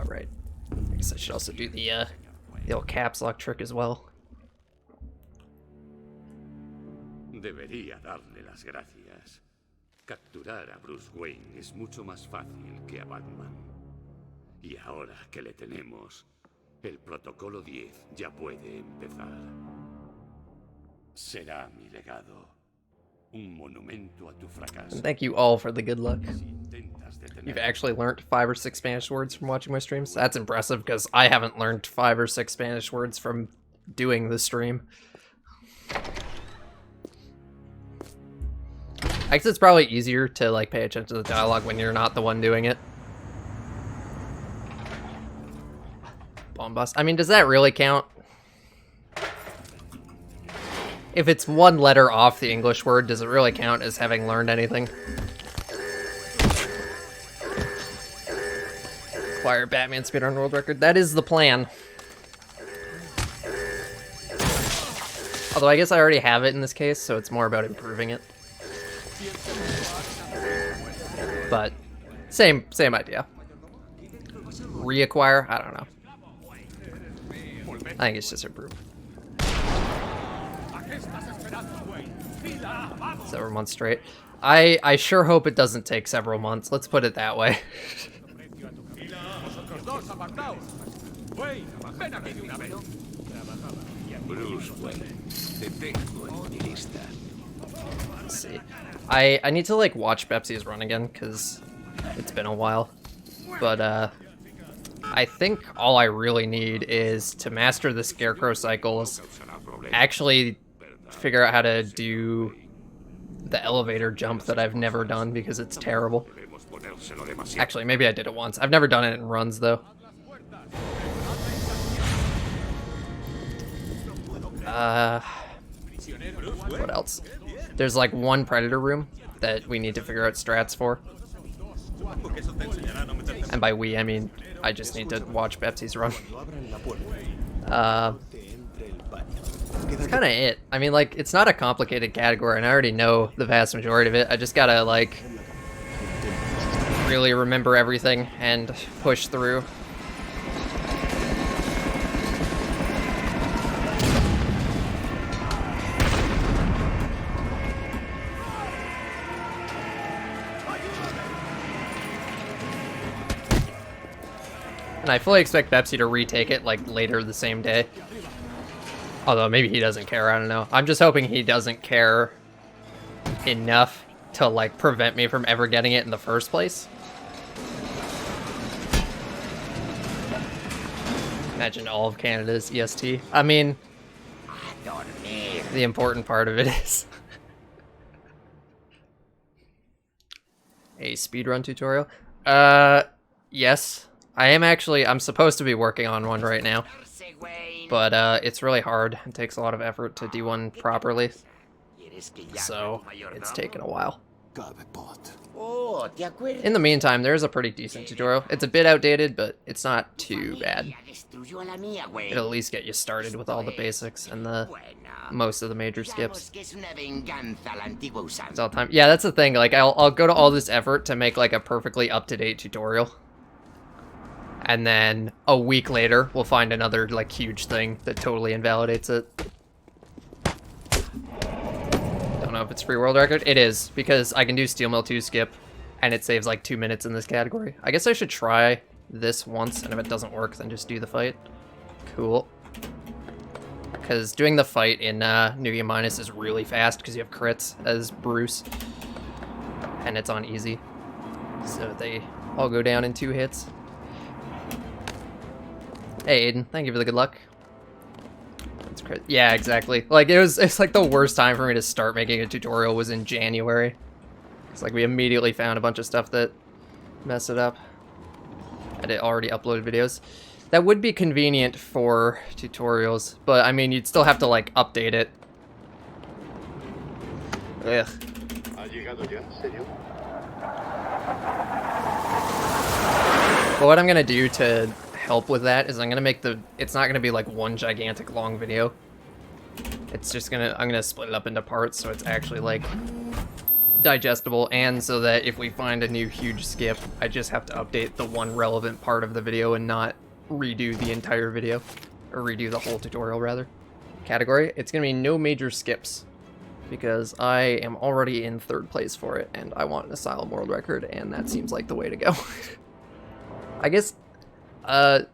Alright. I guess I should also do the old caps lock trick as well. Debería darle las gracias. Capturar a Bruce Wayne es mucho más fácil que a Batman. Y ahora que le tenemos, el protocolo 10 ya puede empezar. Será mi legado. Un monumento a tu fracaso. And thank you all for the good luck. You've actually learned 5 or 6 Spanish words from watching my streams? That's impressive, because I haven't learned 5 or 6 Spanish words from doing the stream. I guess it's probably easier to like pay attention to the dialogue when you're not the one doing it. Bomb bust. I mean, does that really count? If it's one letter off the English word, does it really count as having learned anything? Acquire Batman speedrun world record. That is the plan. Although I guess I already have it in this case, so it's more about improving it. But same idea. Reacquire? I don't know. I think it's just improved. Several months straight. I sure hope it doesn't take several months. Let's put it that way. Let's see. I need to like watch Pepsi's run again because it's been a while. But I think all I really need is to master the Scarecrow cycles, actually figure out how to do the elevator jump that I've never done because it's terrible. Actually, maybe I did it once. I've never done it in runs though. What else? There's like one Predator room that we need to figure out strats for. And by we, I mean I just need to watch Pepsi's run. That's kind of it. I mean, like, it's not a complicated category, and I already know the vast majority of it. I just gotta, like, really remember everything and push through. And I fully expect Pepsi to retake it, like, later the same day. Although, maybe he doesn't care, I don't know. I'm just hoping he doesn't care enough to, like, prevent me from ever getting it in the first place. Imagine all of Canada's EST. I mean, the important part of it is a speedrun tutorial. Yes. I'm supposed to be working on one right now. But it's really hard. It takes a lot of effort to do one properly. So it's taken a while. In the meantime, there's a pretty decent tutorial. It's a bit outdated, but it's not too bad. It'll at least get you started with all the basics and most of the major skips. It's all time. Yeah, that's the thing. Like, I'll go to all this effort to make like a perfectly up-to-date tutorial. And then a week later, we'll find another like huge thing that totally invalidates it. Don't know if it's free world record. It is, because I can do Steel Mill 2 skip, and it saves like 2 minutes in this category. I guess I should try this once, and if it doesn't work, then just do the fight. Cool. Because doing the fight in New Game Minus is really fast, because you have crits as Bruce. And it's on easy. So they all go down in 2 hits. Hey Aiden, thank you for the good luck. That's crazy. Yeah, exactly. Like it's like the worst time for me to start making a tutorial was in January. It's like we immediately found a bunch of stuff that messed it up. I had already uploaded videos. That would be convenient for tutorials, but I mean you'd still have to like update it. Ugh. But what I'm gonna do to help with that is I'm gonna make it's not gonna be like one gigantic long video. It's just I'm gonna split it up into parts so it's actually like digestible, and so that if we find a new huge skip, I just have to update the one relevant part of the video and not redo the entire video, or redo the whole tutorial rather. Category, it's gonna be no major skips, because I am already in 3rd place for it, and I want an Asylum world record, and that seems like the way to go. I guess 100%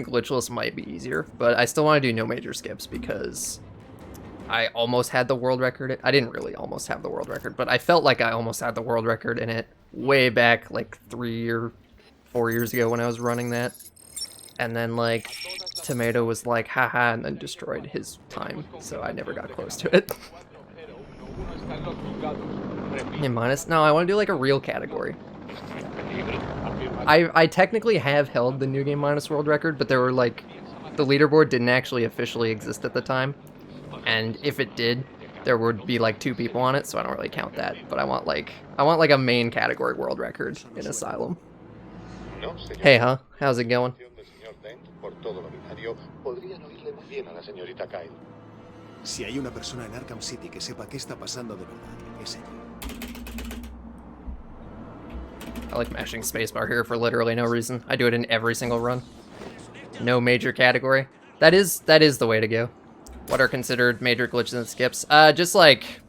glitchless might be easier, but I still want to do no major skips because I almost had the world record. I didn't really almost have the world record, but I felt like I almost had the world record in it way back like 3 or 4 years ago when I was running that. And then like Tomato was like haha and then destroyed his time, so I never got close to it. And minus, no, I want to do like a real category. I technically have held the New Game Minus world record, but there were like, the leaderboard didn't actually officially exist at the time. And if it did, there would be like 2 people on it, so I don't really count that. But I want like a main category world record in Asylum. Hey, huh? How's it going? Si hay una persona en Arkham City que sepa qué está pasando de verdad, es ella. I like mashing spacebar here for literally no reason. I do it in every single run. No major category. That is the way to go. What are considered major glitches and skips? Just like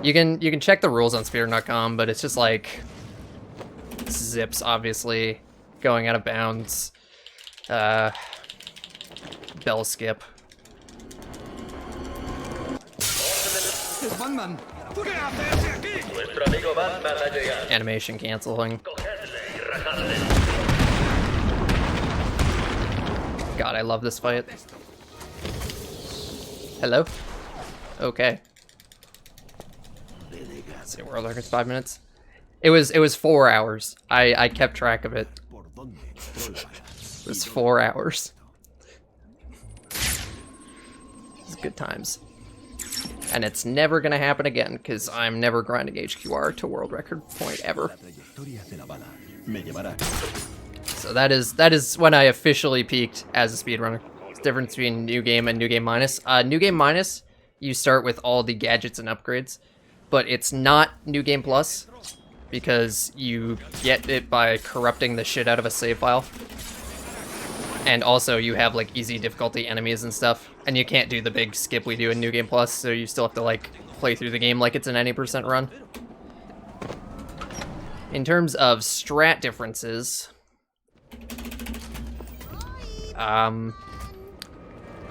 you can check the rules on Speedrun.com, but it's just like zips, obviously, going out of bounds, bell skip. Animation canceling. God, I love this fight. Hello? Okay. Let's see, world record's 5 minutes. It was 4 hours. I kept track of it. It was 4 hours. It's good times. And it's never gonna happen again, because I'm never grinding HQR to world record point ever. So that is when I officially peaked as a speedrunner. It's the difference between New Game and New Game Minus. New Game Minus, you start with all the gadgets and upgrades, but it's not New Game Plus, because you get it by corrupting the shit out of a save file. And also you have like easy difficulty enemies and stuff, and you can't do the big skip we do in New Game Plus, so you still have to like play through the game like it's an any % run. In terms of strat differences,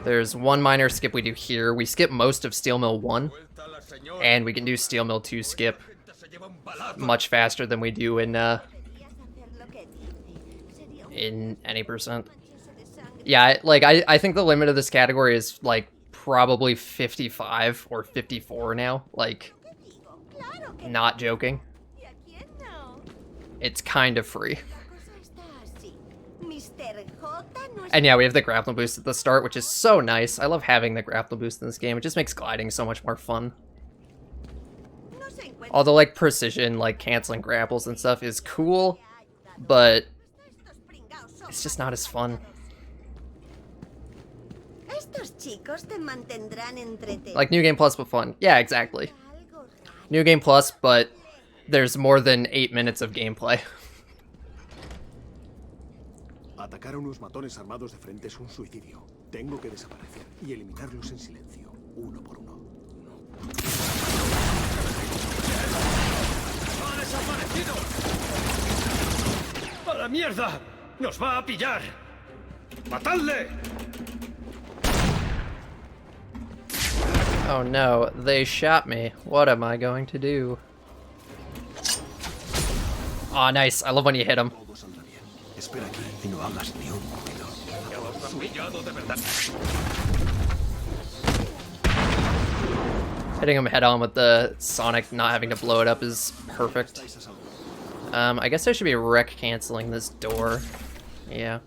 there's one minor skip we do here. We skip most of Steel Mill 1, and we can do Steel Mill 2 skip much faster than we do in any %. Yeah, like I think the limit of this category is like probably 55 or 54 now. Like, not joking. It's kind of free. And yeah, we have the grappling boost at the start, which is so nice. I love having the grappling boost in this game. It just makes gliding so much more fun. Although like precision, like canceling grapples and stuff is cool, but it's just not as fun. Like New Game Plus but fun. Yeah, exactly. New Game Plus, but there's more than 8 minutes of gameplay. Atacar a unos matones armados de frente es un suicidio. Tengo que desaparecer y eliminarlos en silencio, uno por uno. ¡Ha desaparecido! ¡A la mierda! ¡Nos va a pillar! ¡Matadle! Oh no, they shot me. What am I going to do? Aw, nice. I love when you hit him. Hitting him head on with the Sonic, not having to blow it up is perfect. I guess I should be wreck canceling this door. Yeah.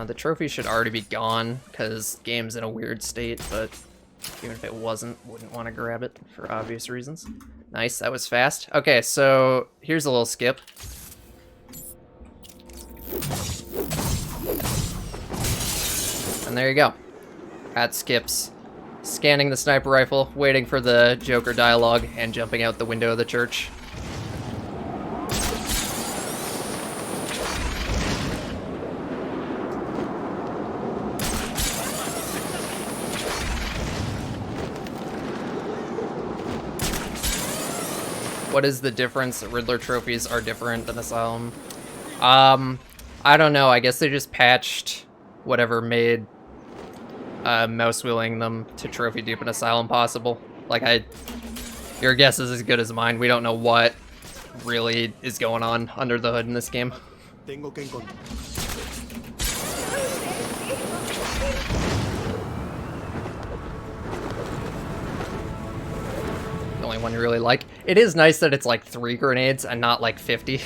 The trophy should already be gone, because the game's in a weird state, but even if it wasn't, wouldn't want to grab it for obvious reasons. Nice, that was fast. Okay, so here's a little skip. And there you go. That skips scanning the sniper rifle, waiting for the Joker dialogue, and jumping out the window of the church. What is the difference? Riddler trophies are different than Asylum. I don't know. I guess they just patched whatever made mouse wheeling them to trophy dupe and Asylum possible. Like, your guess is as good as mine. We don't know what really is going on under the hood in this game. Tengo que encontrar. The only one you really like. It is nice that it's like 3 grenades and not like 50.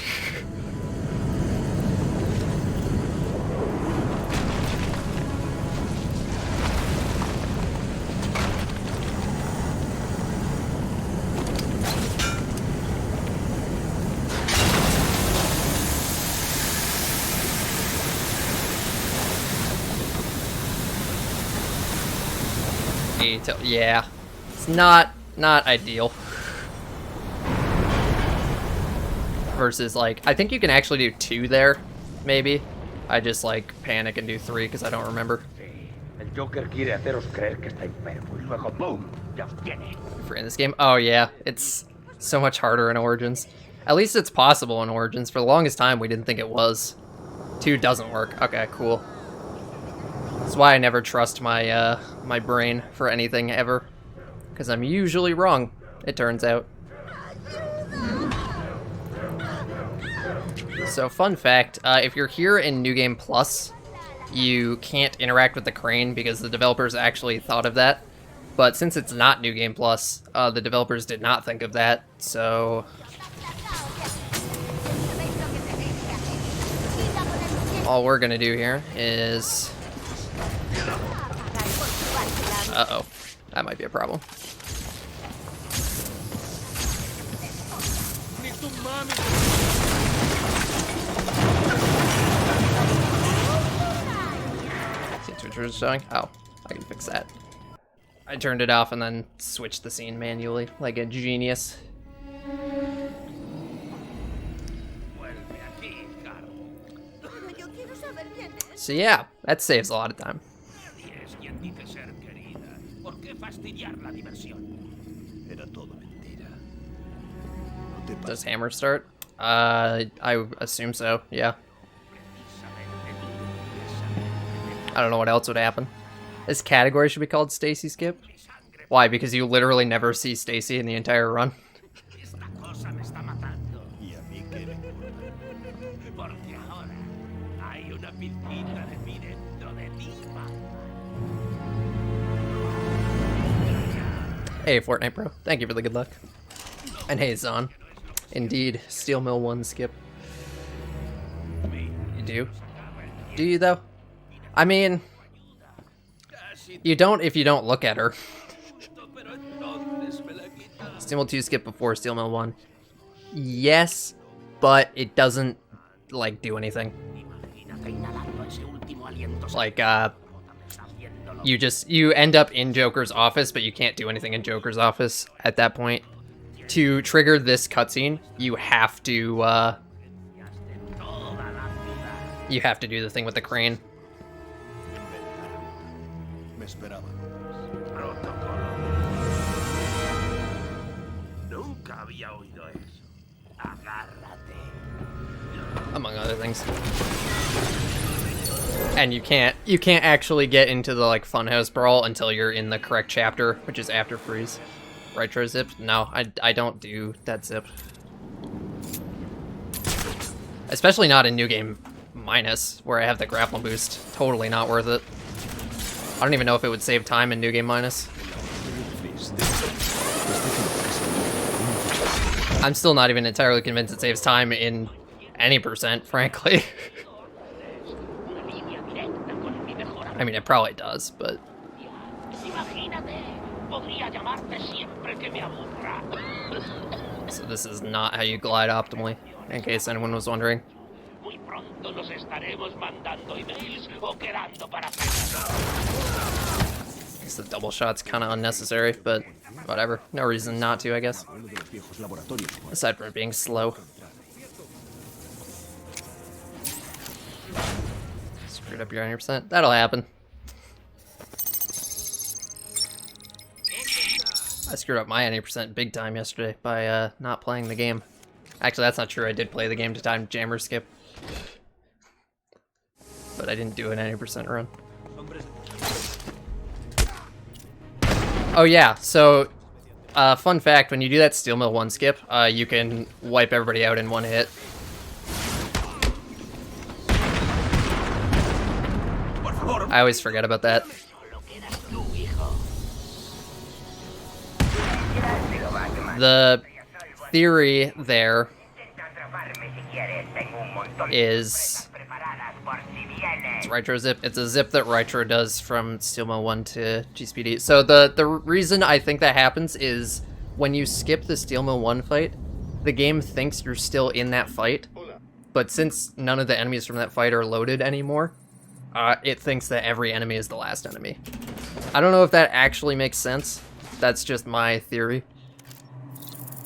Yeah, it's not ideal. Versus, like, I think you can actually do 2 there, maybe. I just, like, panic and do 3 because I don't remember. El Joker quiere haceros creer que está enfermo y luego ¡boom! Ya os tiene. For in this game, oh yeah, it's so much harder in Origins. At least it's possible in Origins. For the longest time, we didn't think it was. 2 doesn't work. Okay, cool. That's why I never trust my my brain for anything ever, because I'm usually wrong, it turns out. So fun fact, if you're here in New Game Plus, you can't interact with the crane because the developers actually thought of that. But since it's not New Game Plus, the developers did not think of that, so... all we're gonna do here is... uh-oh, that might be a problem. See Twitter's showing? Oh, I can fix that. I turned it off and then switched the scene manually, like a genius. So yeah, that saves a lot of time. Does Hammer start? I assume so, yeah. I don't know what else would happen. This category should be called Stacy Skip. Why? Because you literally never see Stacy in the entire run. Hey, Fortnite Bro. Thank you for the good luck. And hey, Zon. Indeed, Steel Mill 1 skip. You do? Do you, though? I mean... you don't if you don't look at her. Steel Mill 2 skip before Steel Mill 1. Yes, but it doesn't, like, do anything. Like, you end up in Joker's office, but you can't do anything in Joker's office at that point. To trigger this cutscene, you have to do the thing with the crane. Among other things. And you can't actually get into the like Funhouse Brawl until you're in the correct chapter, which is after freeze. Retro zip? No, I don't do that zip. Especially not in New Game Minus, where I have the grappling boost. Totally not worth it. I don't even know if it would save time in New Game Minus. I'm still not even entirely convinced it saves time in any percent, frankly. I mean, it probably does, but... so this is not how you glide optimally, in case anyone was wondering. Guess the double shot's kind of unnecessary, but whatever. No reason not to, I guess. Uno de los viejos laboratorios. Aside from it being slow. Screwed up your 100%. That'll happen. I screwed up my 90% big time yesterday by not playing the game. Actually, that's not true. I did play the game to time jammer skip. But I didn't do an 90% run. Oh yeah, so fun fact, when you do that Steel Mill 1 skip, you can wipe everybody out in one hit. I always forget about that. The theory there is it's Rytro zip. It's a zip that Rytro does from Steel Mill 1 to GSPD. So the reason I think that happens is when you skip the Steel Mill 1 fight, the game thinks you're still in that fight, but since none of the enemies from that fight are loaded anymore, it thinks that every enemy is the last enemy. I don't know if that actually makes sense. That's just my theory.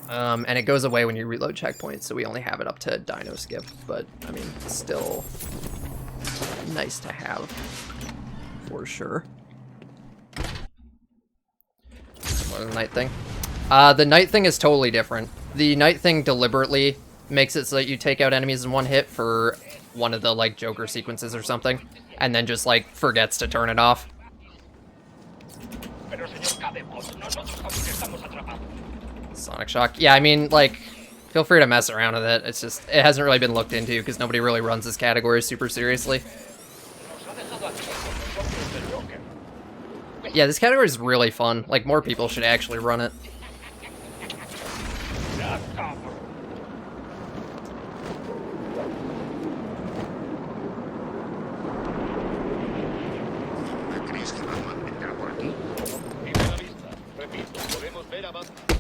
And it goes away when you reload checkpoints, so we only have it up to Dino Skip, but, I mean, still nice to have, for sure. More than the night thing. The night thing is totally different. The night thing deliberately makes it so that you take out enemies in one hit for one of the, like, Joker sequences or something, and then just, like, forgets to turn it off. Sonic Shock. Yeah, I mean, like, feel free to mess around with it. It's just, it hasn't really been looked into because nobody really runs this category super seriously. Yeah, this category is really fun. Like, more people should actually run it.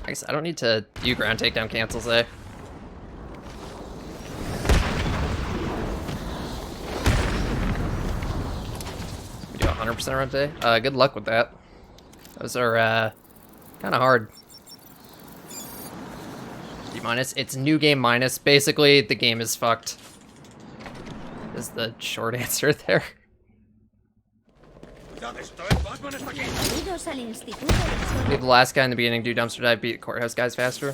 I guess I don't need to do ground takedown cancels, eh? We do 100% run today? Good luck with that. Those are, kind of hard. D-, it's new game minus. Basically, the game is fucked. Is the short answer there. Leave the last guy in the beginning, do dumpster dive, beat courthouse guys faster?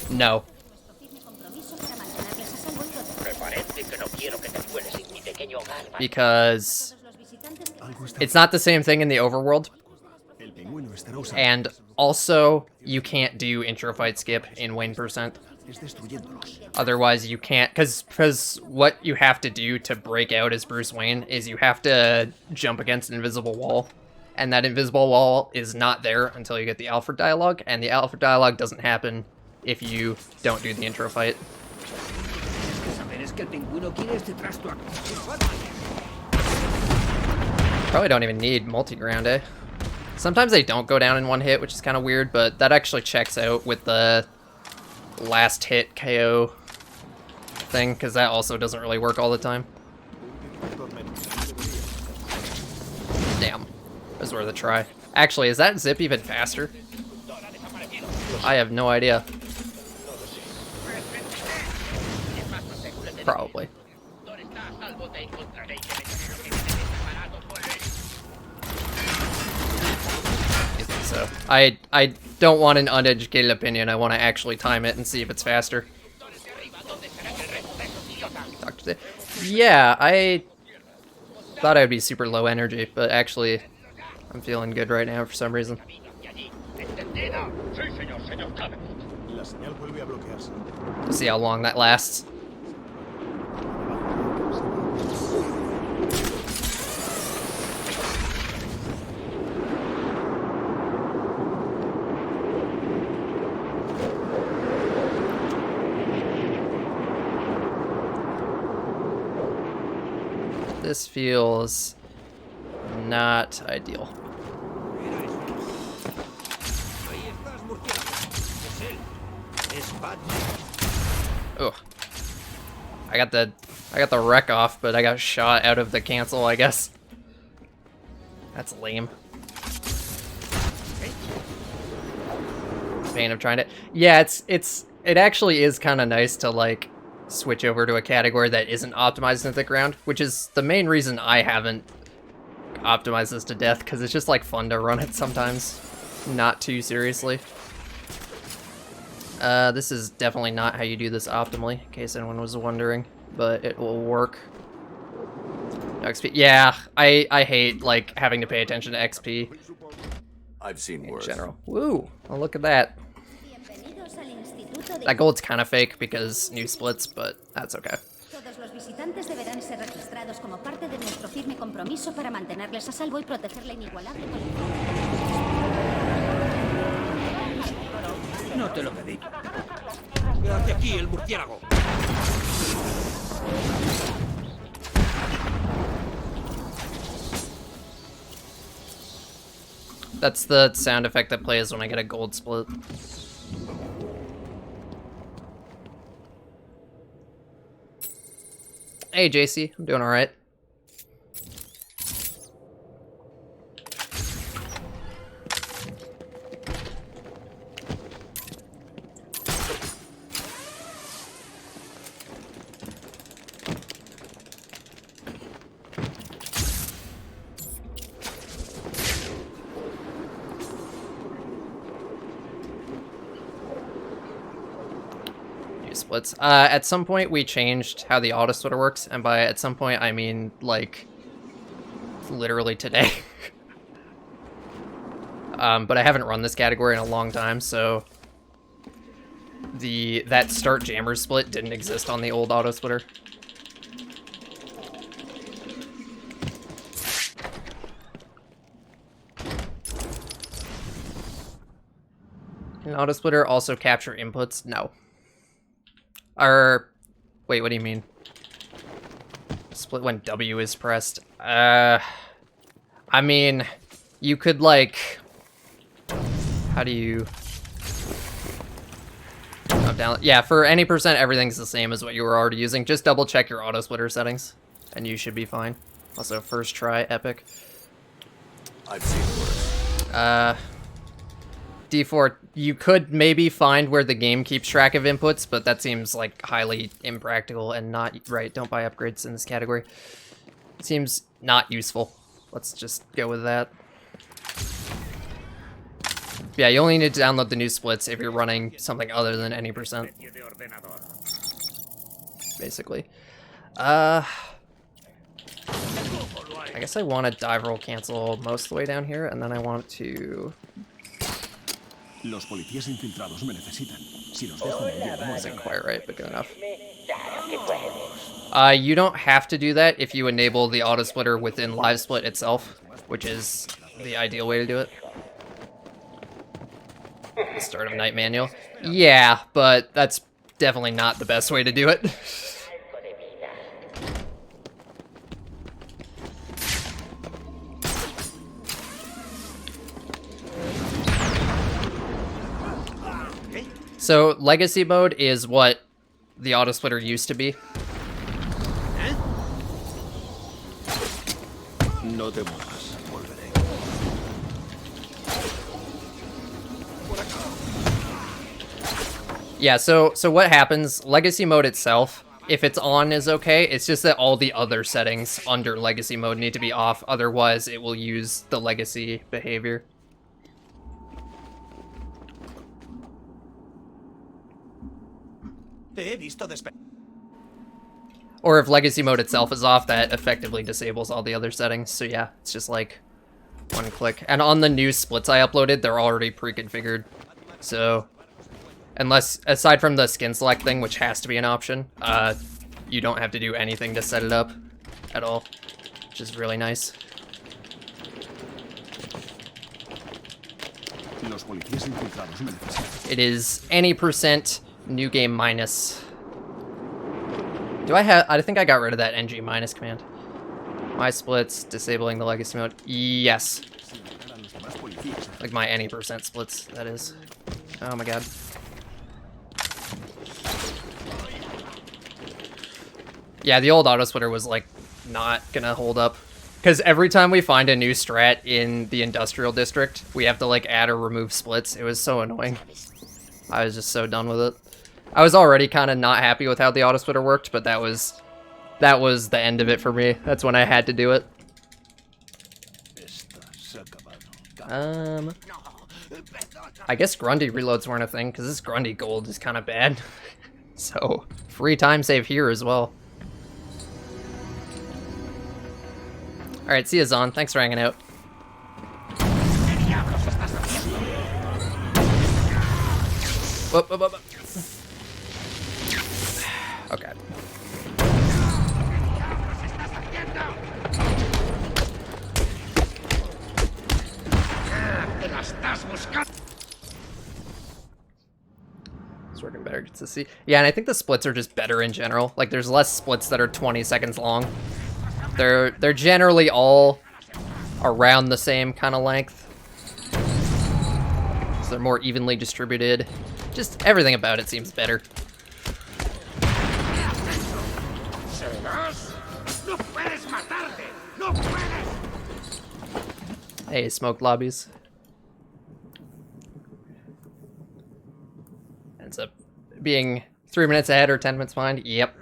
No. Because it's not the same thing in the overworld. And also, you can't do intro fight skip in Wayne %. Otherwise, you can't, because what you have to do to break out as Bruce Wayne is you have to jump against an invisible wall, and that invisible wall is not there until you get the Alfred dialogue, and the Alfred dialogue doesn't happen if you don't do the intro fight. Probably don't even need multi-ground, eh? Sometimes they don't go down in one hit, which is kind of weird, but that actually checks out with the last hit KO thing, because that also doesn't really work all the time. Damn. That was worth a try. Actually, is that zip even faster? I have no idea. Probably. So I don't want an uneducated opinion. I want to actually time it and see if it's faster. Yeah, I thought I'd be super low energy, but actually I'm feeling good right now for some reason. We'll see how long that lasts. This feels not ideal. Oh, I got the wreck off, but I got shot out of the cancel, I guess. That's lame. Pain of trying to... Yeah, it actually is kind of nice to, like, switch over to a category that isn't optimized into the ground, which is the main reason I haven't optimized this to death, because it's just, like, fun to run it sometimes. Not too seriously. This is definitely not how you do this optimally, in case anyone was wondering, but it will work. No XP. Yeah, I hate, like, having to pay attention to XP I've seen in worse. general. Woo! Oh, look at that. That gold's kind of fake because new splits, but that's okay. Todos los visitantes deberán ser registrados como parte de nuestro firme compromiso para mantenerles a salvo y proteger la inigualable colección. No te lo pedí. Hacia aquí, el murciélago. That's the sound effect that plays when I get a gold split. Hey, JC, I'm doing all right. Splits. At some point we changed how the auto splitter works, and by at some point I mean like literally today. But I haven't run this category in a long time, so that start jammer split didn't exist on the old auto splitter. Can auto splitter also capture inputs? No. Or, wait, what do you mean? Split when W is pressed. I mean, you could, like, how do you... Up, down. Yeah, for any percent, everything's the same as what you were already using. Just double check your auto splitter settings, and you should be fine. Also, first try, epic. I've seen worse. D4, you could maybe find where the game keeps track of inputs, but that seems like highly impractical and not right. Don't buy upgrades in this category. Seems not useful. Let's just go with that. Yeah, you only need to download the new splits if you're running something other than any percent. Basically. I guess I want to dive roll cancel most of the way down here, and then I want to... Los policías infiltrados me necesitan. Si los dejo en el día, Wasn't quite right, but good enough. You don't have to do that if you enable the auto splitter within live split itself, which is the ideal way to do it. Start of night manual. Yeah, but that's definitely not the best way to do it. So, legacy mode is what the auto splitter used to be. No te muevas, volveré. Yeah, so what happens, legacy mode itself, if it's on is okay, it's just that all the other settings under legacy mode need to be off, otherwise it will use the legacy behavior. Or if legacy mode itself is off, that effectively disables all the other settings. So yeah, it's just like one click. And on the new splits I uploaded, they're already pre-configured. So unless, aside from the skin select thing, which has to be an option, you don't have to do anything to set it up at all, which is really nice. Los policías infiltrados me necesitan. It is any percent new game minus. Do I have, I think I got rid of that ng minus command. My splits, disabling the legacy mode. Yes. Like my any percent splits, that is. Oh my god. Yeah, the old auto splitter was like not gonna hold up Because every time we find a new strat in the industrial district, we have to like add or remove splits. It was so annoying. I was just so done with it. I was already kind of not happy with how the auto splitter worked, but that was the end of it for me. That's when I had to do it. I guess Grundy reloads weren't a thing, because this Grundy gold is kind of bad. So, free time save here as well. Alright, see ya, Zon. Thanks for hanging out. Whoop, whoop, whoop. Okay. It's working better to see. Yeah, and I think the splits are just better in general. Like, there's less splits that are 20 seconds long. They're generally all around the same kind of length. So they're more evenly distributed. Just everything about it seems better. Hey, smoked lobbies. Ends up being 3 minutes ahead or 10 minutes behind. Yep.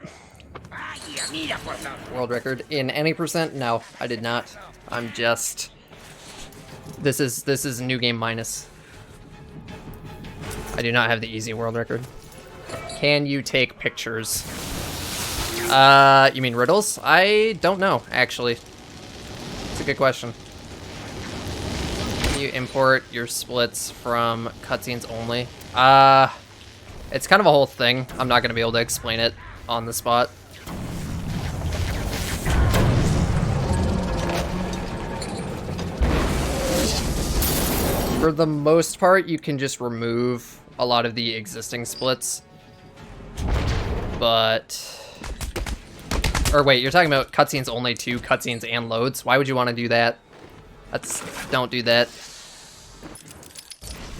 World record in any percent? No, I did not. I'm just. This is new game minus. I do not have the easy world record. Can you take pictures? You mean riddles? I don't know, actually. It's a good question. Can you import your splits from cutscenes only? It's kind of a whole thing. I'm not gonna be able to explain it on the spot. For the most part, you can just remove a lot of the existing splits. But... Or wait, you're talking about cutscenes only to cutscenes and loads? Why would you want to do that? Don't do that.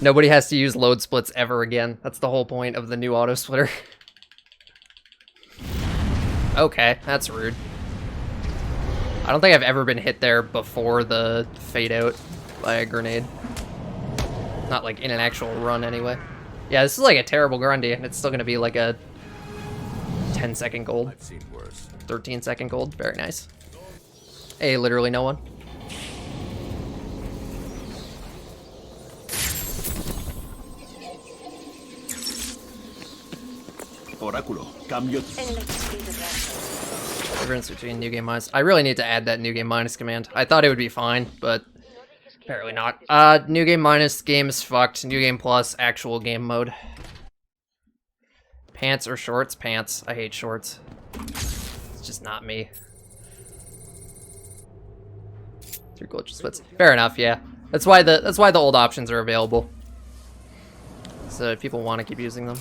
Nobody has to use load splits ever again. That's the whole point of the new auto splitter. Okay, that's rude. I don't think I've ever been hit there before the fade out by a grenade. Not like in an actual run anyway. Yeah, this is like a terrible Grundy, and it's still gonna be like a 10-second gold. I've seen worse. 13-second gold, very nice. Hey, literally no one. Oráculo, cambio. Difference between new game minus. I really need to add that new game minus command. I thought it would be fine, but apparently not. New game minus, game is fucked. New game plus, actual game mode. Pants or shorts? Pants. I hate shorts. It's just not me. 3 glitch splits. Fair enough, yeah. That's why the old options are available. So if people want to keep using them.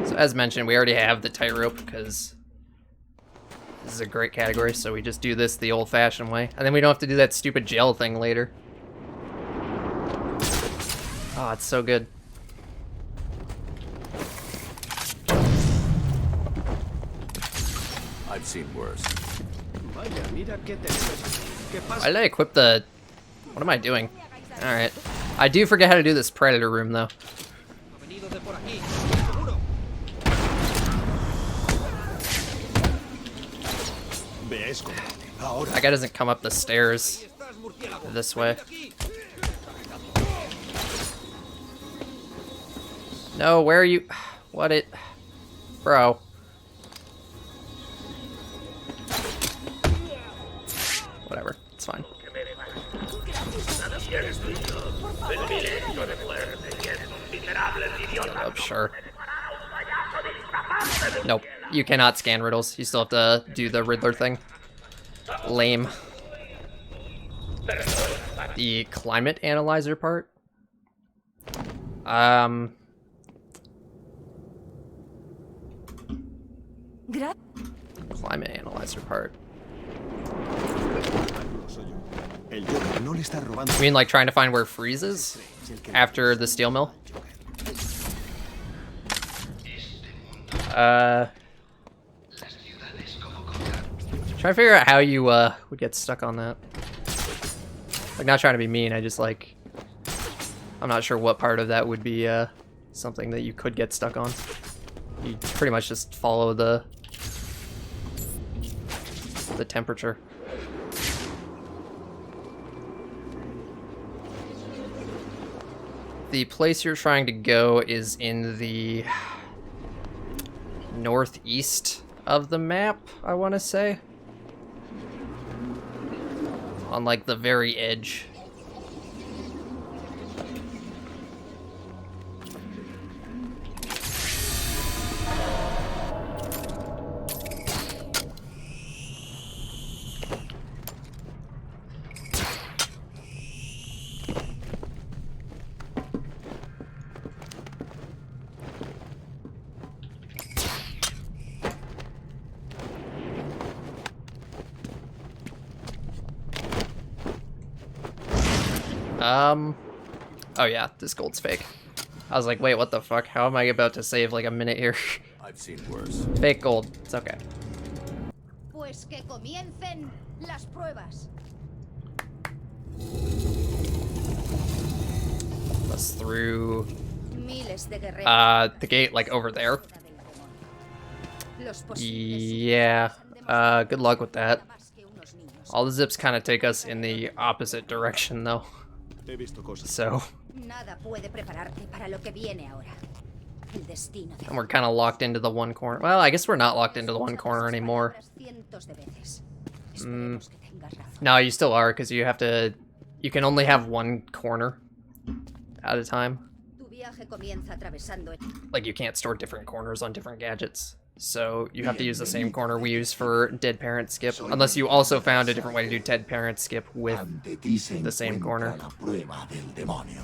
So as mentioned, we already have the tightrope because this is a great category, so we just do this the old-fashioned way. And then we don't have to do that stupid gel thing later. Oh, it's so good. I've seen worse. Why did I equip the... What am I doing? Alright. I do forget how to do this predator room, though. That guy doesn't come up the stairs this way. No, where are you? What it? Bro. Whatever, it's fine. Oh, sure. Nope, you cannot scan riddles. You still have to do the Riddler thing. Lame. The climate analyzer part? Climate analyzer part. El Joker no le está robando. You mean like trying to find where Freeze is after the steel mill? Trying to figure out how you would get stuck on that. Like, not trying to be mean, I just like, I'm not sure what part of that would be something that you could get stuck on. You pretty much just follow the temperature. The place you're trying to go is in the northeast of the map, I want to say. On like the very edge. Oh yeah, this gold's fake. I was like, wait, what the fuck? How am I about to save like a minute here? I've seen worse. Fake gold. It's okay. Pues que comiencen las pruebas. That's through Miles de guerreros. the gate like over there. Los posibles Yeah. Good luck with that. más que unos niños. All the zips kind of take us in the opposite direction though. He visto cosas. So, Nada puede prepararte para lo que viene ahora. El destino de and we're kind of locked into the one corner. Well, I guess we're not locked into the one corner anymore. cientos de veces. Esperemos que tengas razón. No, you still are, because you have to, you can only have one corner at a time. Tu viaje comienza atravesando el... Like, you can't store different corners on different gadgets. So you have to use the same corner we use for Dead Parent Skip, unless you also found a different way to do Dead Parent Skip with the same corner. La prueba del demonio.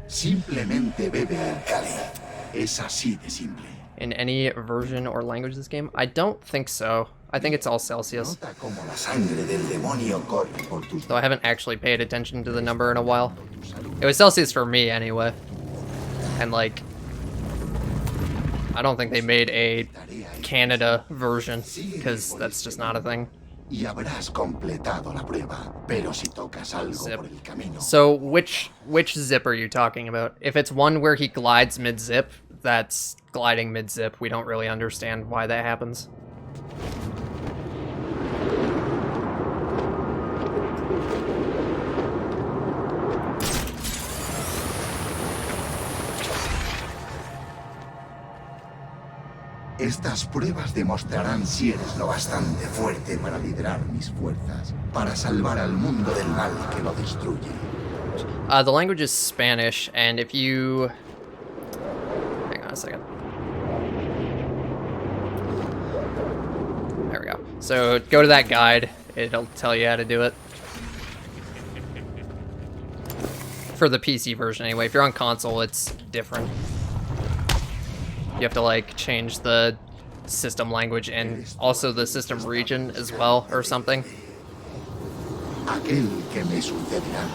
Simplemente bebe el cáliz. Es así de simple. In any version or language of this game? I don't think so. I think it's all Celsius. Nota como la sangre del demonio corre por tus Though I haven't actually paid attention to the number in a while. It was Celsius for me anyway. And like, I don't think they made a Canada version, because that's just not a thing. y habrás completado la prueba. Pero si tocas algo Zip. por el camino, So which zip are you talking about? If it's one where he glides mid-zip, that's gliding mid-zip. We don't really understand why that happens. estas pruebas demostrarán si eres lo bastante fuerte para liderar mis fuerzas, para salvar al mundo del mal que lo destruye. The language is Spanish, and if you... Hang on a second. There we go. So go to that guide. It'll tell you how to do it. For the PC version anyway. If you're on console, it's different. You have to like change the system language and also the system region as well or something. Aquel que me sucederá.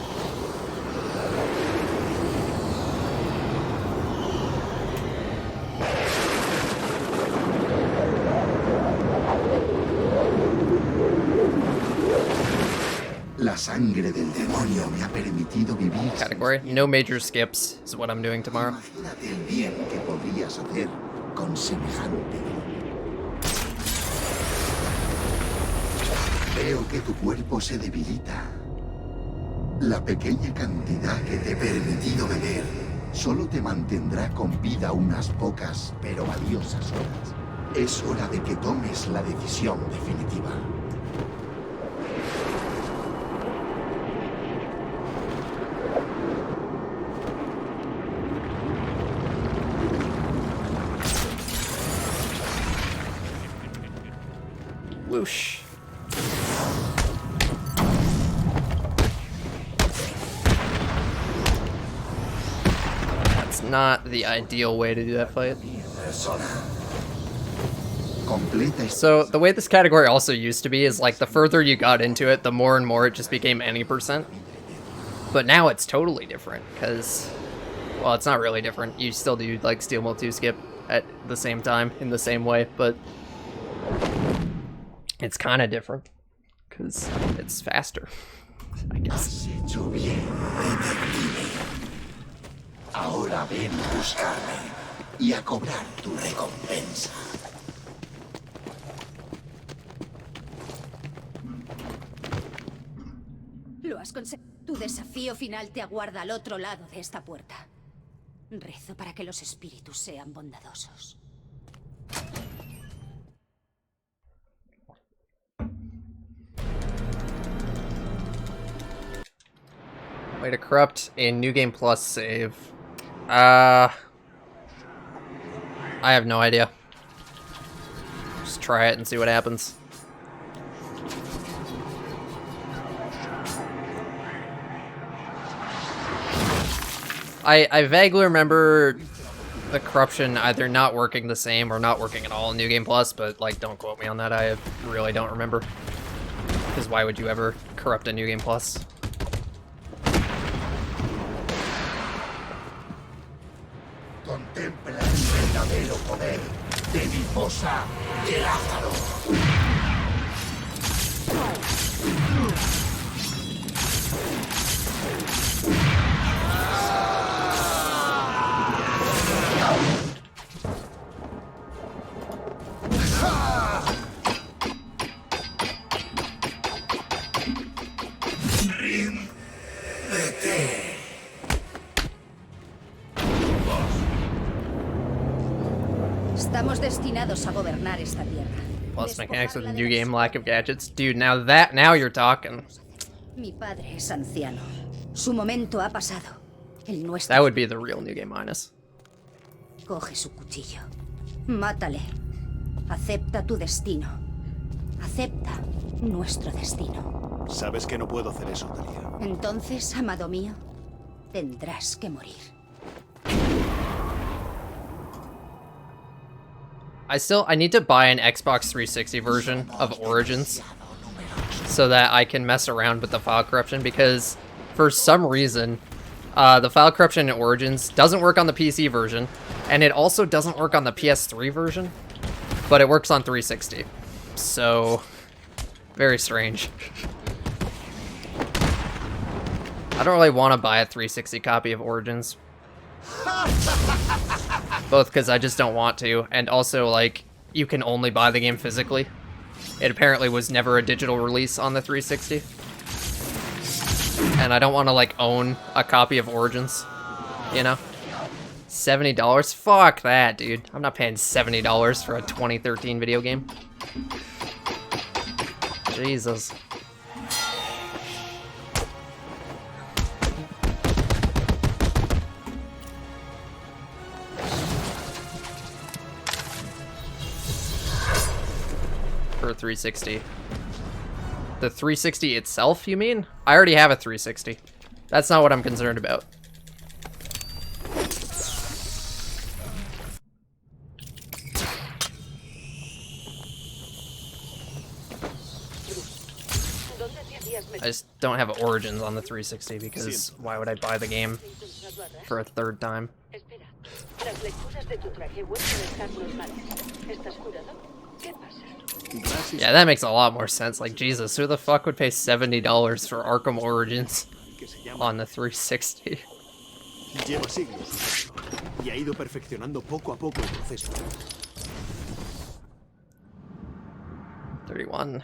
La sangre del demonio me ha permitido vivir. Category. No major skips is what I'm doing tomorrow. Imagínate el bien que podrías hacer con semejante don. Veo que tu cuerpo se debilita. La pequeña cantidad que te he permitido beber solo te mantendrá con vida unas pocas pero valiosas horas. Es hora de que tomes la decisión definitiva. Whoosh. That's not the ideal way to do that fight. Persona. completa. So the way this category also used to be is like the further you got into it, the more and more it just became any percent. But now it's totally different because, well, it's not really different. You still do like Steel Mill 2 skip at the same time in the same way, but it's kind of different because it's faster, I guess. Hecho bien, detective. Ahora ven a buscarme y a cobrar tu recompensa. Lo has conseguido. Tu desafío final te aguarda al otro lado de esta puerta. Rezo para que los espíritus sean bondadosos. Way to corrupt a New Game Plus save. I have no idea. Just try it and see what happens. I vaguely remember the corruption either not working the same or not working at all in New Game Plus, but like don't quote me on that. I really don't remember. Because why would you ever corrupt a New Game Plus? Contempla el verdadero poder de mi fosa de Lázaro. Estamos destinados a gobernar esta tierra. Plus mechanics with a new game, lack of gadgets. Dude, now you're talking. Mi padre es anciano. Su momento ha pasado. El nuestro. That would be the real new game minus. Coge su cuchillo. Mátale. Acepta tu destino. Acepta nuestro destino. Sabes que no puedo hacer eso, Talia. Entonces, amado mío, tendrás que morir. I need to buy an Xbox 360 version of Origins so that I can mess around with the file corruption, because for some reason the file corruption in Origins doesn't work on the PC version, and it also doesn't work on the PS3 version, but it works on 360. So very strange. I don't really want to buy a 360 copy of Origins. Both because I just don't want to, and also, like, you can only buy the game physically. It apparently was never a digital release on the 360. And I don't want to, like, own a copy of Origins, you know? $70? Fuck that, dude. I'm not paying $70 for a 2013 video game. Jesus. For 360. The 360 itself, you mean? I already have a 360. That's not what I'm concerned about. I just don't have Origins on the 360 because why would I buy the game for a third time? Yeah, that makes a lot more sense. Like, Jesus, who the fuck would pay $70 for Arkham Origins on the 360? Lleva siglos y ha ido perfeccionando poco a poco el proceso. 31.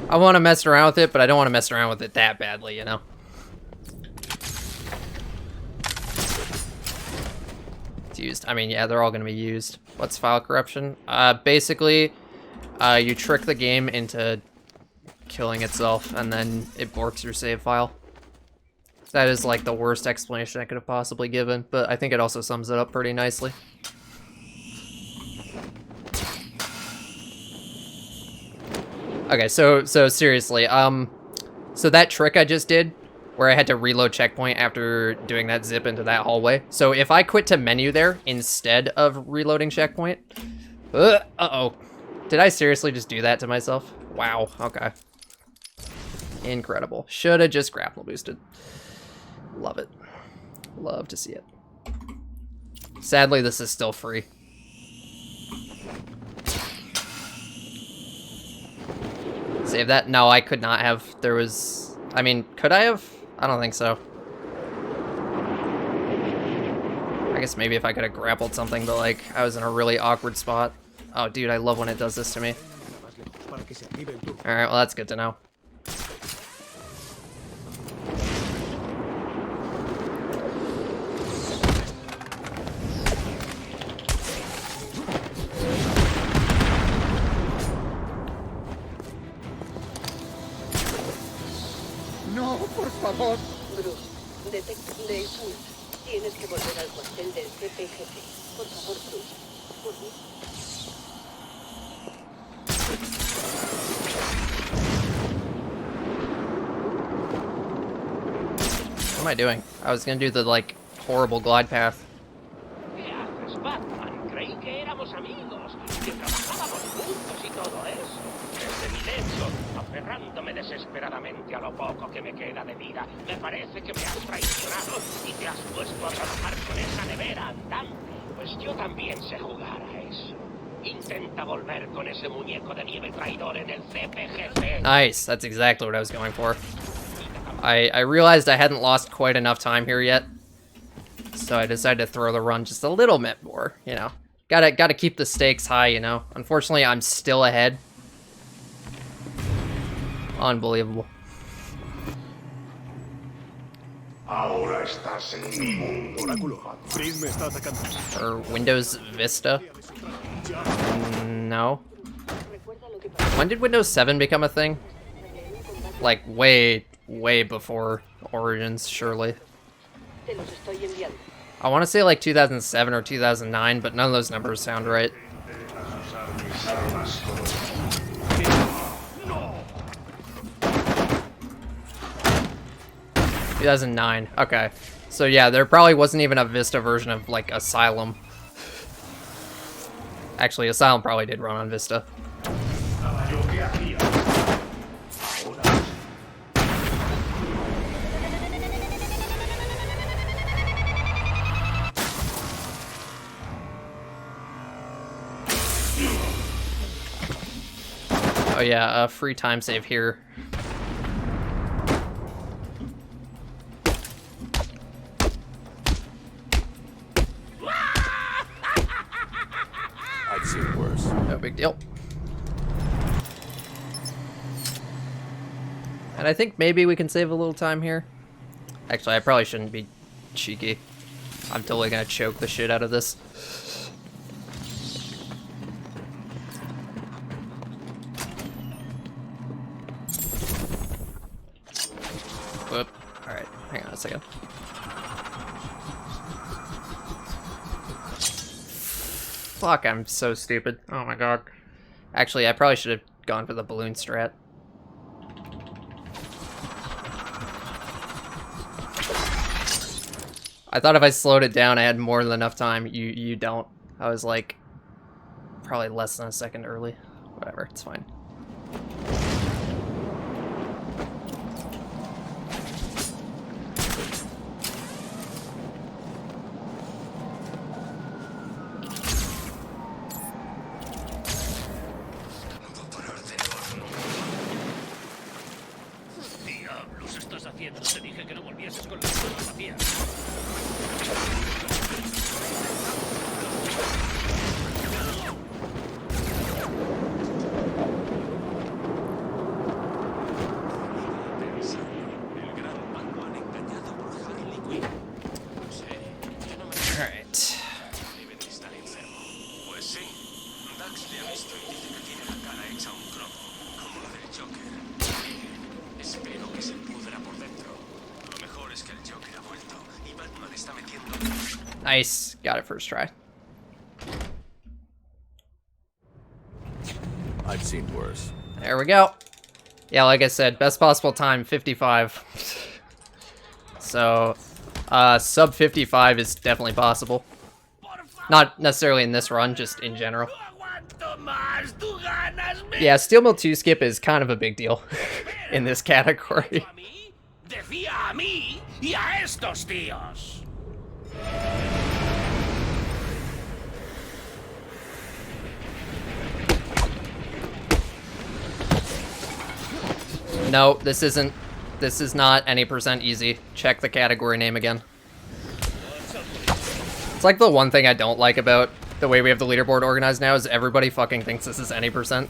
I want to mess around with it, but I don't want to mess around with it that badly, you know? It's used. I mean, yeah, they're all going to be used. What's file corruption? Basically, you trick the game into killing itself, and then it borks your save file. That is, like, the worst explanation I could have possibly given, but I think it also sums it up pretty nicely. Okay, so seriously, so that trick I just did, where I had to reload checkpoint after doing that zip into that hallway. So if I quit to menu there instead of reloading checkpoint... Uh-oh. Did I seriously just do that to myself? Wow, okay. Incredible. Should have just grapple boosted. Love it. Love to see it. Sadly, this is still free. Save that? No, I could not have. There was... I mean, could I have? I don't think so. I guess maybe if I could have grappled something, but like, I was in a really awkward spot. Oh, dude, I love when it does this to me. Alright, well, that's good to know. No, por favor. Bruce, detective Leipzig. Tienes que volver al cuartel del CPGP. Por favor, Bruce. Por mí. What am I doing? I was gonna do the, like, horrible glide path. ¿Qué haces, Batman? Creí que éramos amigos, que trabajábamos juntos y todo eso. Desde mi lecho, aferrándome desesperadamente a lo poco que me queda de vida, me parece que me has traicionado y te has puesto a trabajar con esa nevera andante. Pues yo también sé jugar a eso. Intenta volver con ese muñeco de nieve traidor en el CPGC. Nice, that's exactly what I was going for. I realized I hadn't lost quite enough time here yet, so I decided to throw the run just a little bit more, you know. Gotta keep the stakes high, you know. Unfortunately, I'm still ahead. Unbelievable. Ahora estás en mi mundo. Oráculo, Freeze me está atacando. Or Windows Vista? No. When did Windows 7 become a thing? Like, way before Origins, surely. Te los estoy enviando. I want to say like 2007 or 2009, but none of those numbers sound right. 2009. Okay. So yeah, there probably wasn't even a Vista version of like Asylum. Actually, Asylum probably did run on Vista. Oh yeah, free time save here. I've seen worse. No big deal. And I think maybe we can save a little time here. Actually, I probably shouldn't be cheeky. I'm totally gonna choke the shit out of this. Whoop. Alright, hang on a second. Fuck, I'm so stupid. Oh my god. Actually, I probably should have gone for the balloon strat. I thought if I slowed it down, I had more than enough time. You don't. I was like, probably less than a second early. Whatever, it's fine. Diablos estás haciendo? Te dije que no volvieses con las manos vacías. Alright. Nice. Got it first try. I've seen worse. There we go. Yeah, like I said, best possible time, 55. So, sub 55 is definitely possible. Not necessarily in this run, just in general. Yeah, Steel Mill 2 skip is kind of a big deal in this category. No, this isn't. This is not any % easy. Check the category name again. It's like the one thing I don't like about the way we have the leaderboard organized now is everybody fucking thinks this is any %.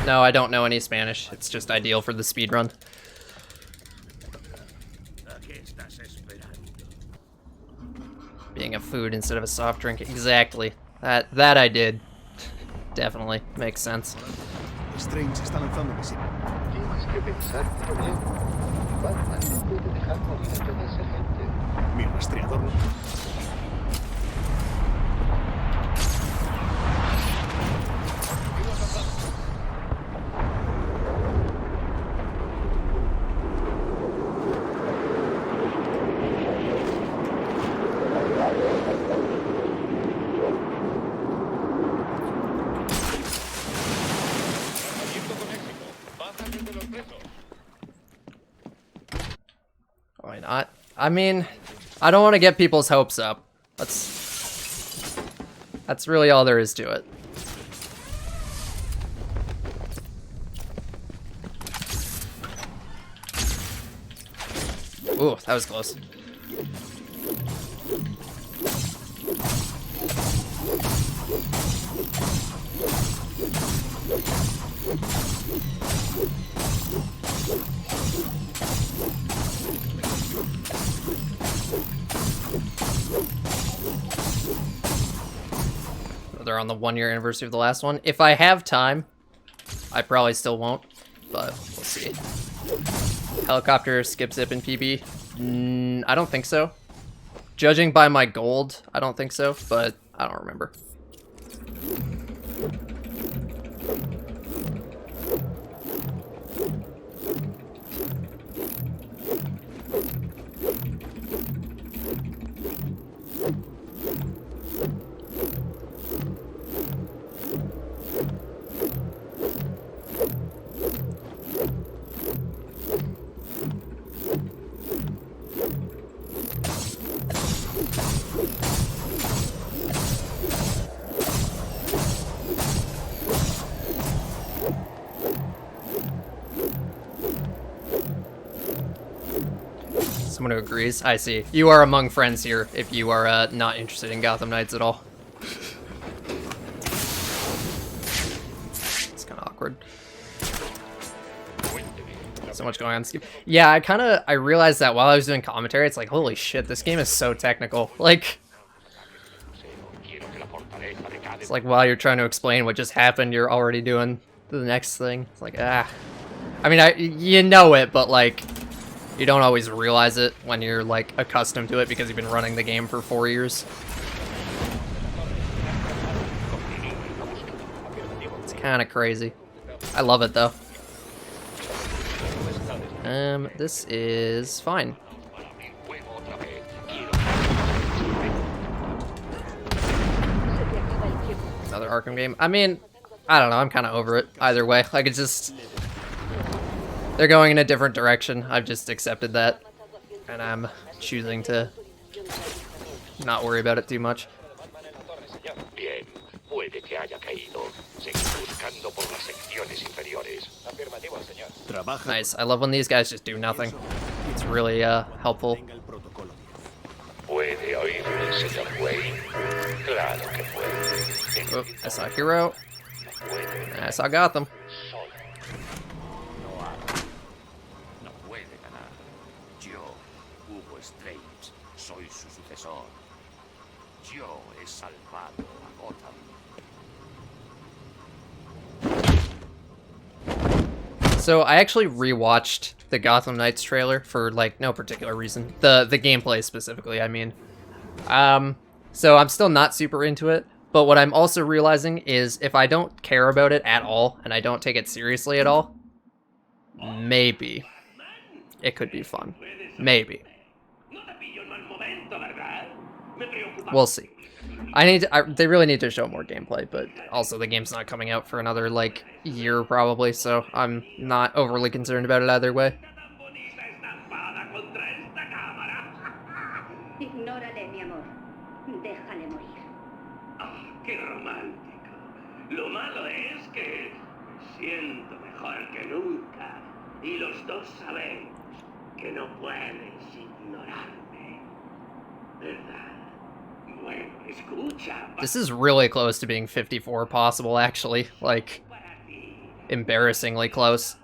No, I don't know any Spanish. It's just ideal for the speedrun. Being a food instead of a soft drink. Exactly. That I did. Definitely. Makes sense. Strange está lanzando misiles. Tienes que pensar bien. Batman no puede dejar morir a toda esa gente. Mi rastreador no... Why not? I mean, I don't want to get people's hopes up. That's really all there is to it. Ooh, that was close. They're on the 1-year anniversary of the last one. If I have time, I probably still won't, but we'll see. Helicopter, skip, zip, and PB? I don't think so. Judging by my gold, I don't think so, but I don't remember. Someone who agrees. I see. You are among friends here if you are not interested in Gotham Knights at all. It's kind of awkward. So much going on. Yeah, I realized that while I was doing commentary, it's like, holy shit, this game is so technical. Like, it's like while you're trying to explain what just happened, you're already doing the next thing. It's like, ah. I mean, you know it, but like, you don't always realize it when you're like accustomed to it because you've been running the game for 4 years. It's kind of crazy. I love it though. This is fine. Another Arkham game. I mean, I don't know. I'm kind of over it either way. Like, it's just... They're going in a different direction. I've just accepted that. And I'm choosing to not worry about it too much. Nice. I love when these guys just do nothing. It's really helpful. Oh, I saw Hero. I saw Gotham. Yo he salvado a Gotham. So I actually rewatched the Gotham Knights trailer for like no particular reason. The gameplay specifically, I mean. So I'm still not super into it, but what I'm also realizing is if I don't care about it at all and I don't take it seriously at all, maybe it could be fun. Maybe. We'll see. They really need to show more gameplay, but also the game's not coming out for another, like, year probably, so I'm not overly concerned about it either way. Ignórale, mi amor. Déjale morir. Ah, qué romántico. Lo malo es que siento mejor que nunca. Y los dos sabemos que no puedes ignorarme. ¿Verdad? Bueno, escucha. This is really close to being 54 possible, actually. Like, embarrassingly close.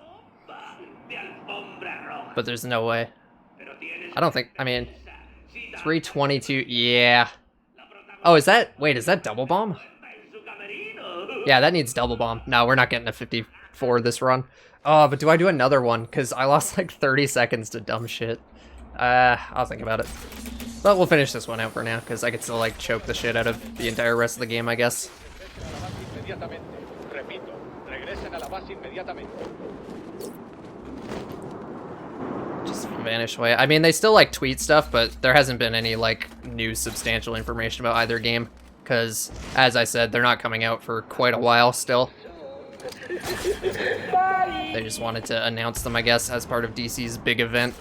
But there's no way. I don't think, I mean, 322, yeah. Oh, is that, wait, is that double bomb? Yeah, that needs double bomb. No, we're not getting a 54 this run. Oh, but do I do another one? Because I lost like 30 seconds to dumb shit. I'll think about it. But we'll finish this one out for now, because I could still like choke the shit out of the entire rest of the game, I guess. Just vanish away. I mean, they still like tweet stuff, but there hasn't been any like new substantial information about either game, because as I said, they're not coming out for quite a while still. They just wanted to announce them, I guess, as part of DC's big event.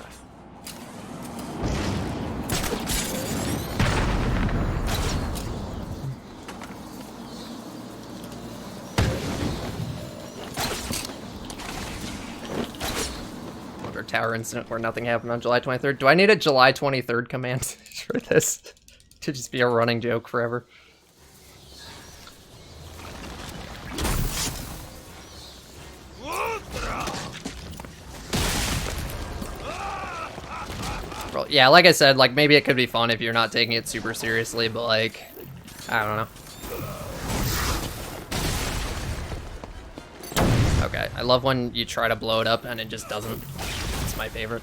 Tower incident where nothing happened on July 23rd. Do I need a July 23rd command for this to just be a running joke forever? Well, yeah, like I said, like maybe it could be fun if you're not taking it super seriously, but like, I don't know. Okay, I love when you try to blow it up and it just doesn't. It's my favorite.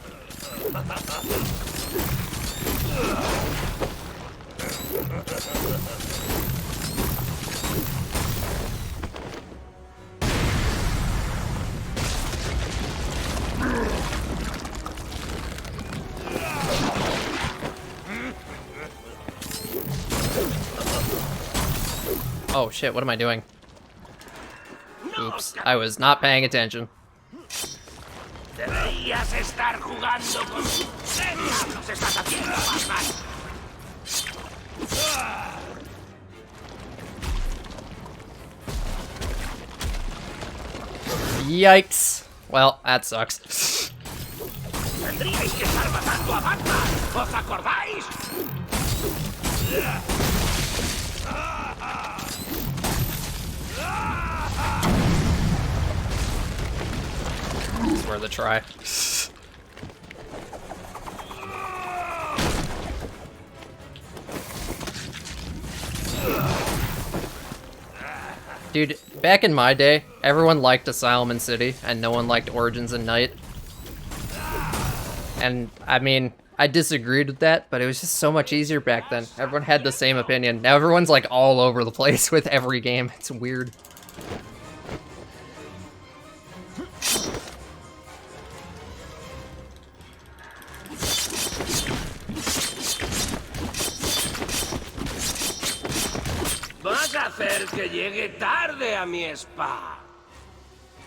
Oh shit, what am I doing? Oops, I was not paying attention. Deberías estar jugando con... ¿Qué diablos estás haciendo, Batman? Yikes. Well, that sucks. Tendríais que estar matando a Batman. ¿Os acordáis? It's worth a try. Dude, back in my day, everyone liked Asylum and City, and no one liked Origins and Night. And, I mean, I disagreed with that, but it was just so much easier back then. Everyone had the same opinion. Now everyone's, like, all over the place with every game. It's weird. Vas a hacer que llegue tarde a mi spa.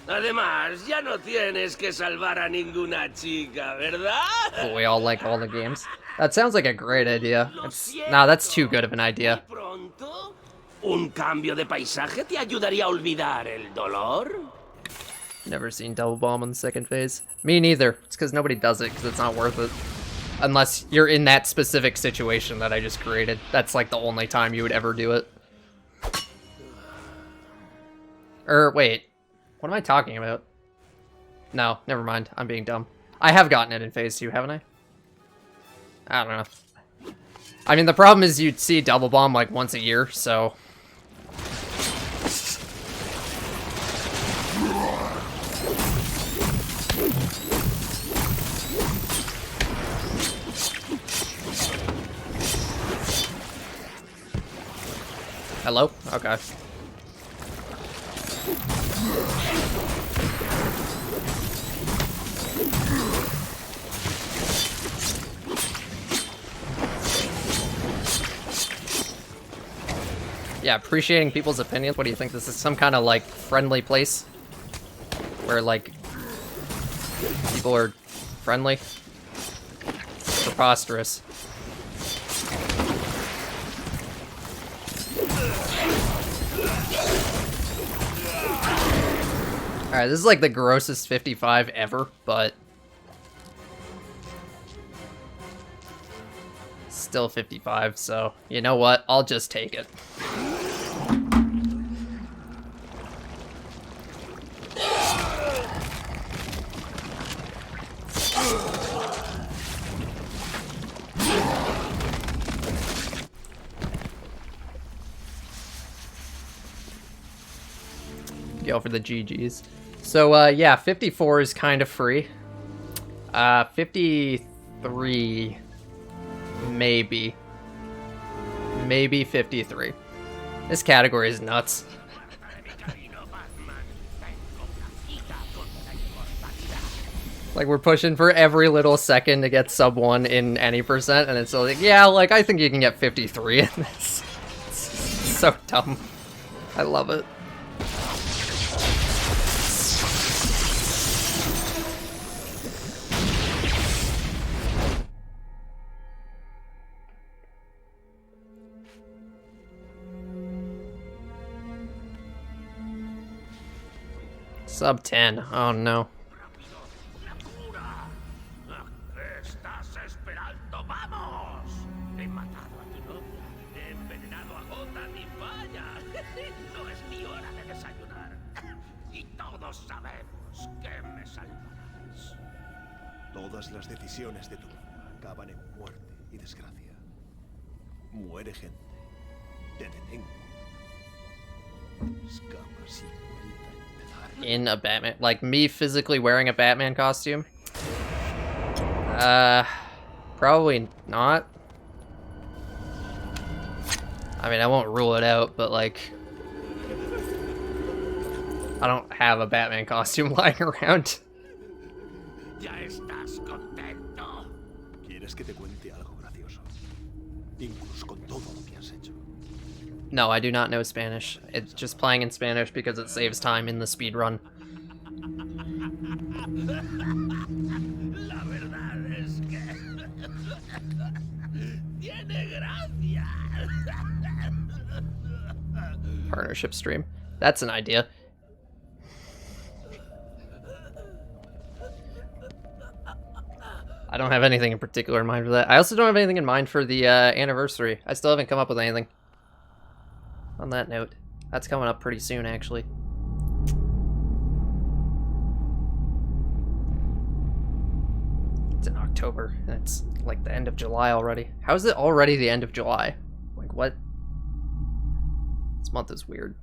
Además, ya no tienes que salvar a ninguna chica, ¿verdad? But we all like all the games. That sounds like a great idea. Nah, that's too good of an idea. Pronto, un cambio de paisaje te ayudaría a olvidar el dolor. Never seen Double Bomb in the second phase. Me neither. It's because nobody does it, because it's not worth it. Unless you're in that specific situation that I just created. That's like the only time you would ever do it. Wait. What am I talking about? No, never mind. I'm being dumb. I have gotten it in phase 2, haven't I? I don't know. I mean, the problem is you'd see Double Bomb like once a year, so... Hello? Okay. Yeah, appreciating people's opinions. What do you think? This is some kind of, like, friendly place? Where, like, people are friendly? Preposterous. Alright, this is like the grossest 55 ever, but... still 55, so you know what? I'll just take it. Go for the GGs. So, yeah, 54 is kind of free. 53... maybe. Maybe 53. This category is nuts. Like, we're pushing for every little second to get sub 1 in any percent, and it's like, yeah, like, I think you can get 53 in this. It's so dumb. I love it. Sub 10. Oh no. Todas las decisiones de tu vida acaban en muerte y desgracia. Muere gente. Te detengo. Escapas y vuelta a empezar. In a Batman, like me physically wearing a Batman costume? Probably not. I mean, I won't rule it out, but like, I don't have a Batman costume lying around. ¿Ya estás contento? ¿Quieres que te cuente algo gracioso? Incluso con todo lo que has hecho. No, I do not know Spanish. It's just playing in Spanish because it saves time in the speedrun. La verdad es que tiene gracia. Partnership stream. That's an idea. I don't have anything in particular in mind for that. I also don't have anything in mind for the anniversary. I still haven't come up with anything. On that note, that's coming up pretty soon, actually. It's in October, and it's like the end of July already. How is it already the end of July? Like, what? This month is weird.